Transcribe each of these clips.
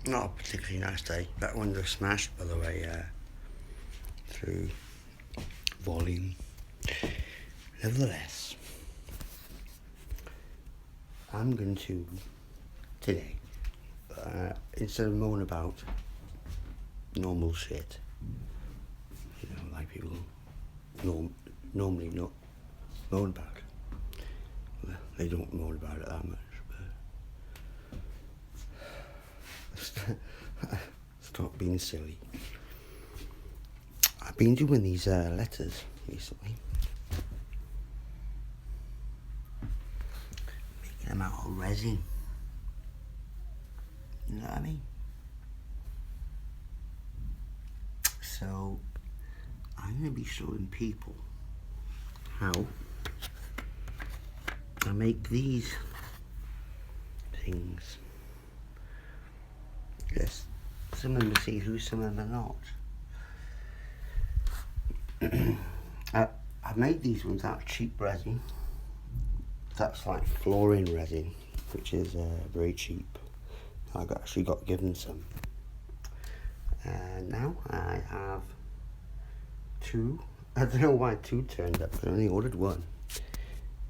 Not a particularly nice day. That one was smashed, by the way, through volume. Nevertheless, I'm going to, today, instead of moaning about normal shit, like people normally not moan about. Well, they don't moan about it that much, but stop being silly. I've been doing these letters recently, making them out of resin. You know what I mean? So I'm going to be showing people how I make these things. Yes, some of them are see-through, some of them are not. I made these ones out of cheap resin. That's like fluorine resin, which is very cheap. I actually got given some. And now I have two. I don't know why two turned up, I only ordered one.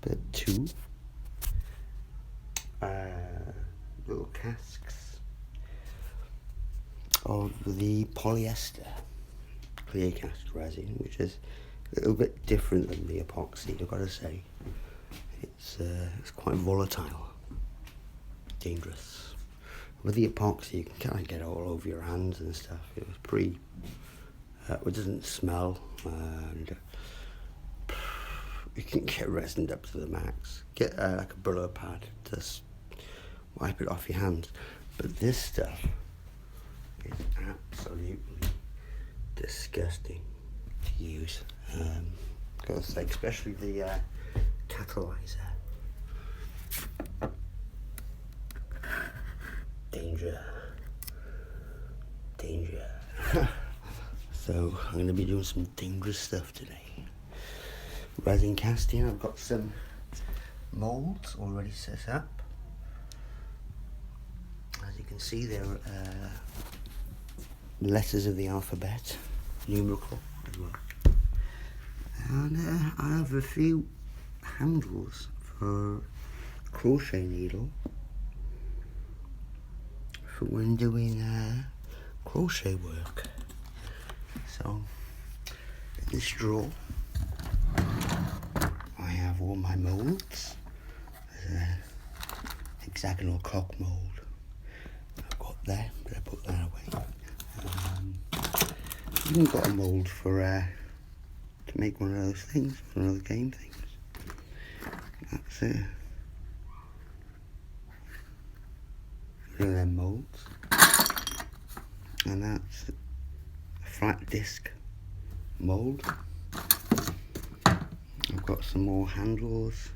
But two little casks of the polyester clear cast resin, which is a little bit different than the epoxy, I've got to say. It's quite volatile, dangerous. With the epoxy, you can kind of get it all over your hands and stuff. It was pretty. It doesn't smell, and you can get resined up to the max. Get like a Brillo pad to wipe it off your hands. But this stuff is absolutely disgusting to use. Gotta say, especially the catalyzer. Danger. So I'm going to be doing some dangerous stuff today. Resin casting. I've got some molds already set up. As you can see, they're letters of the alphabet, numerical as well. And I have a few handles for crochet needle for when doing crochet work. So in this drawer I have all my molds. There's a hexagonal cock mold I've got there, but I put that away. I've even got a mold for to make one of those things, one of those game things. That's one of them molds, and that's a flat disc mold. I've got some more handles.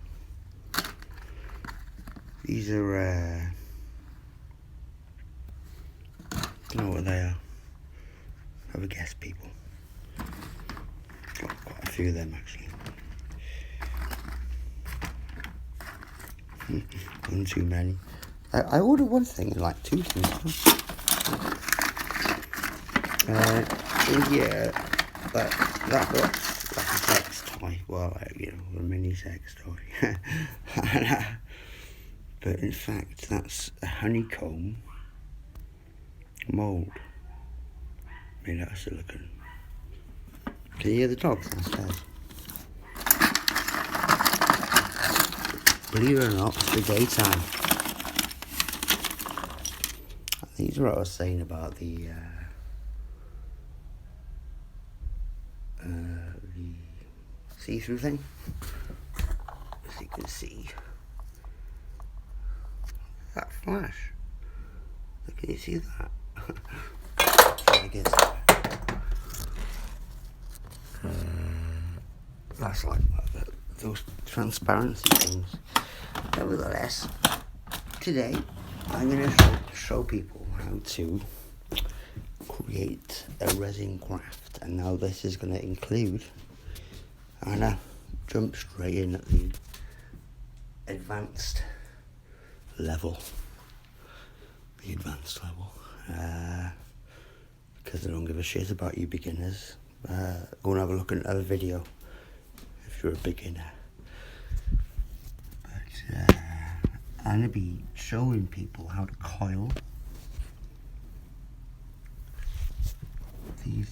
These are I don't know what they are. Have a guess, people. Got quite a few of them actually. One too many. I ordered one thing and like two things. Yeah, but that looks like a sex toy. Well, a mini sex toy. But in fact, that's a honeycomb mold made out of silicone. Can you hear the dogs downstairs? Believe it or not, it's the daytime. These are what I was saying about the see-through thing. As you can see, that flash. Can you see that? I guess that's like those transparency things. Nevertheless, today I'm going to show people how to create a resin craft, and now this is going to include, I'm going to jump straight in at the advanced level. because I don't give a shit about you beginners. Go and have a look at another video if you're a beginner. But I'm going to be showing people how to coil these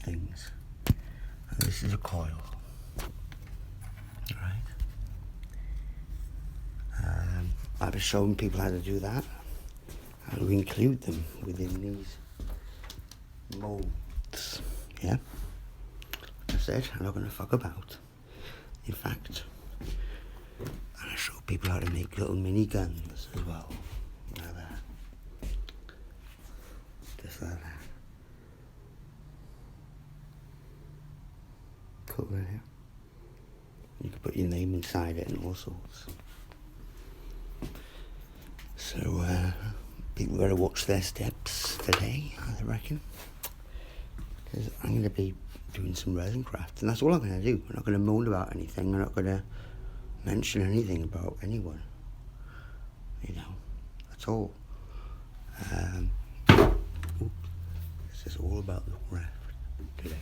things. This is a coil, right? I'll be showing people how to do that. I'll include them within these molds, yeah? Like I said, I'm not going to fuck about. In fact, I'll show people how to make little mini guns as well. Like that. Just like that. Cool, right here. You can put your name inside it and all sorts. So, people better watch their steps today, I reckon. Because I'm going to be doing some resin craft, and that's all I'm going to do. I'm not going to moan about anything. I'm not going to mention anything about anyone. You know, that's all. This is all about the craft today.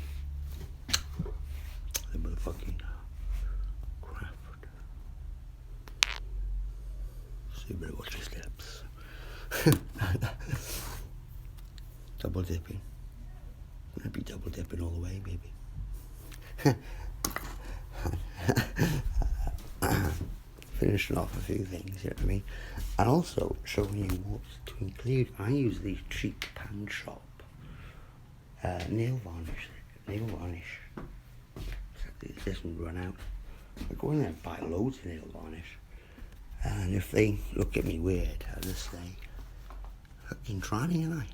The motherfucking craft. So you better watch your steps. Double dipping. I'm gonna be double dipping all the way, baby. Finishing off a few things, you know what I mean? And also showing you what to include. I use these cheap pan shop nail varnish. This doesn't run out. I go in there and buy loads of nail varnish. And if they look at me weird, I just say, fucking tranny, and I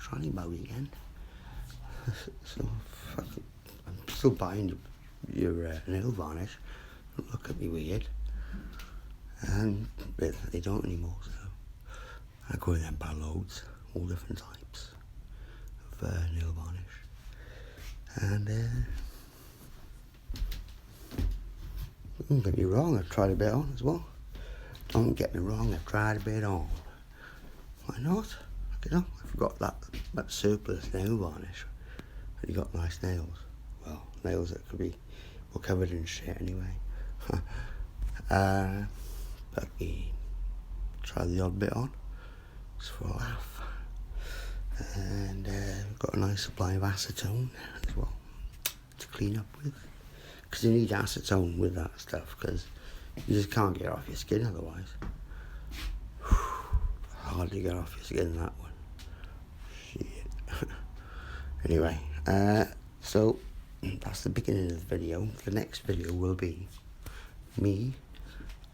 tranny my weekend. So fuck it. I'm still buying your nail varnish. Don't look at me weird. And they don't anymore, so I go in there and buy loads, all different types of nail varnish. And don't get me wrong, I've tried a bit on as well. Don't get me wrong, I've tried a bit on. Why not? You know, I've got that surplus nail varnish. And you got nice nails. Well, nails that could be all covered in shit anyway. But we try the odd bit on, just for a laugh. And we've got a nice supply of acetone as well to clean up with. Because you need acetone with that stuff, because you just can't get it off your skin otherwise. Hard to get off your skin, that one. Shit. Anyway, so that's the beginning of the video. The next video will be me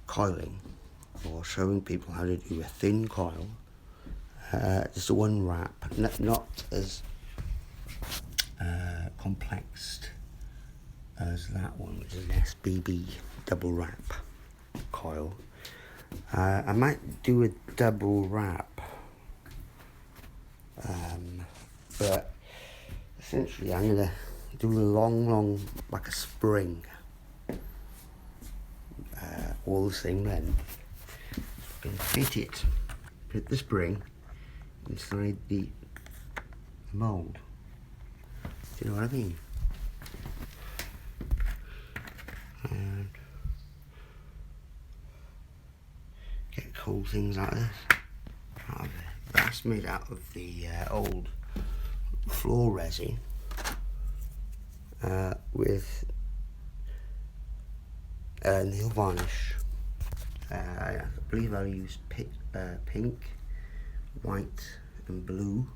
coiling, or showing people how to do a thin coil. Just a one wrap, not as complex as that one, which is an SBB double wrap coil. I might do a double wrap, but essentially I'm going to do a long, like a spring, all the same length. I'm going to fit the spring inside the mould. Do you know what I mean? And get cool things like this out of it. That's made out of the old floor resin with nail varnish. I believe I used pink, white and blue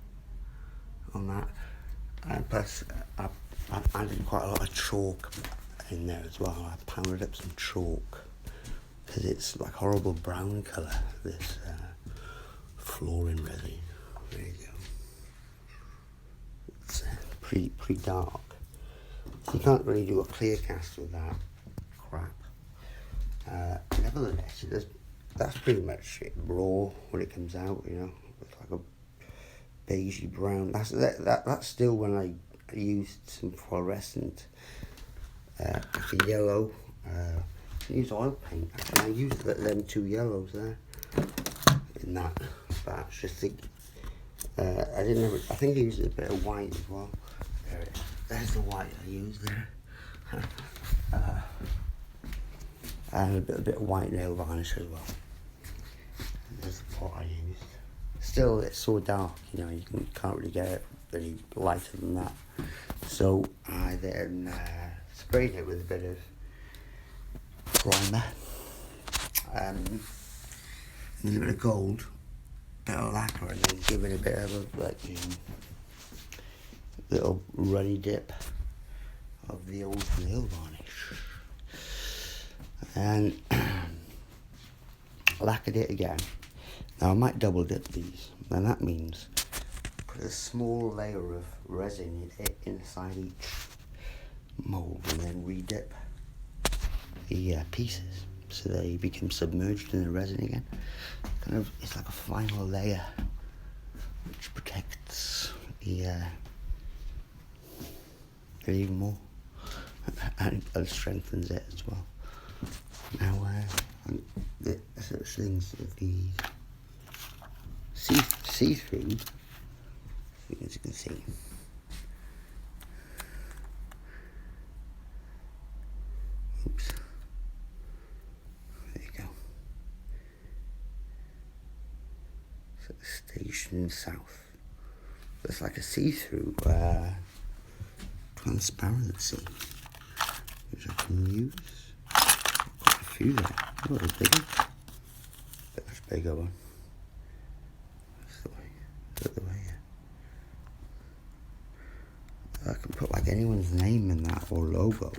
on that, and plus I added quite a lot of chalk in there as well. I pounded up some chalk because it's like horrible brown colour, this flooring resin. There you go. It's pretty dark, so you can't really do a clear cast with that crap. Nevertheless, that's pretty much it raw when it comes out, you know. It's like a beigey brown. That's still when I used some fluorescent like a yellow. I used oil paint. Actually, I used them two yellows there in that batch just to I didn't know. I think I used a bit of white as well. There it is. There's the white I used there. And a bit of white nail varnish as well. And there's the pot I used. Still, it's so dark, you know, you can't really get it any lighter than that. So I then sprayed it with a bit of primer, and a little bit of gold, a bit of lacquer, and then give it a bit of a little runny dip of the old nail varnish, and lacquered it again. Now I might double dip these, and that means put a small layer of resin inside each mould, and then re-dip the pieces so they become submerged in the resin again. Kind of, it's like a final layer which protects the it even more and strengthens it as well. Now, the such things of these see-through, as you can see. Oops. There you go. So station south. It's like a see-through transparency, which I can use. Quite a few there. Oh, they're bigger. But much bigger one. That's the way. That's the way. I can put like anyone's name in that or logo.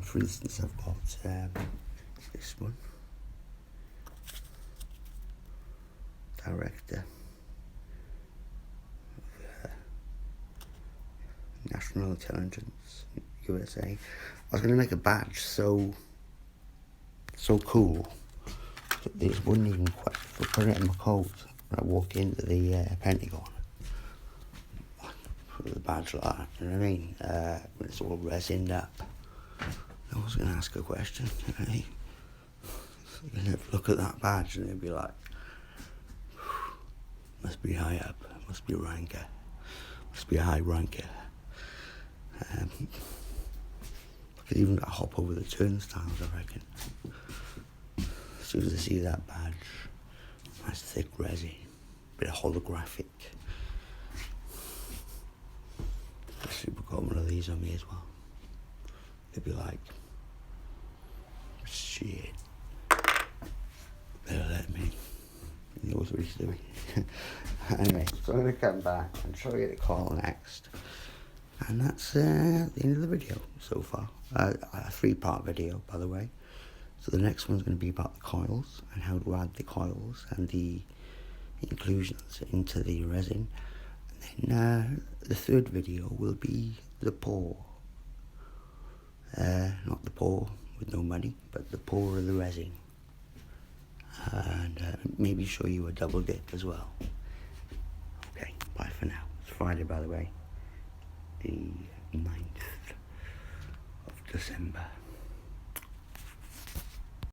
For instance, I've got this one. Director of National Intelligence, USA. I was going to make a badge so cool that this wouldn't even quite put it in my coat when I walk into the Pentagon. Put the badge like that, you know what I mean? When it's all resined up. I was going to ask a question, right? You're going to look at that badge and they'd be like, must be high up, must be ranker, must be a high ranker. I could even hop over the turnstiles, I reckon. As soon as I see that badge, nice thick resin, bit of holographic. I should have got one of these on me as well. They'd be like, shit, better let me. He knows what he's doing. Anyway, so I'm going to come back and show you the coil next. And that's the end of the video so far. A 3-part video, by the way. So the next one's going to be about the coils and how to add the coils and the inclusions into the resin. And then the third video will be the pour. Not the pour with no money, but the pour of the resin. And maybe show you a double dip as well. Okay, bye for now. It's Friday, by the way, the 9th of December.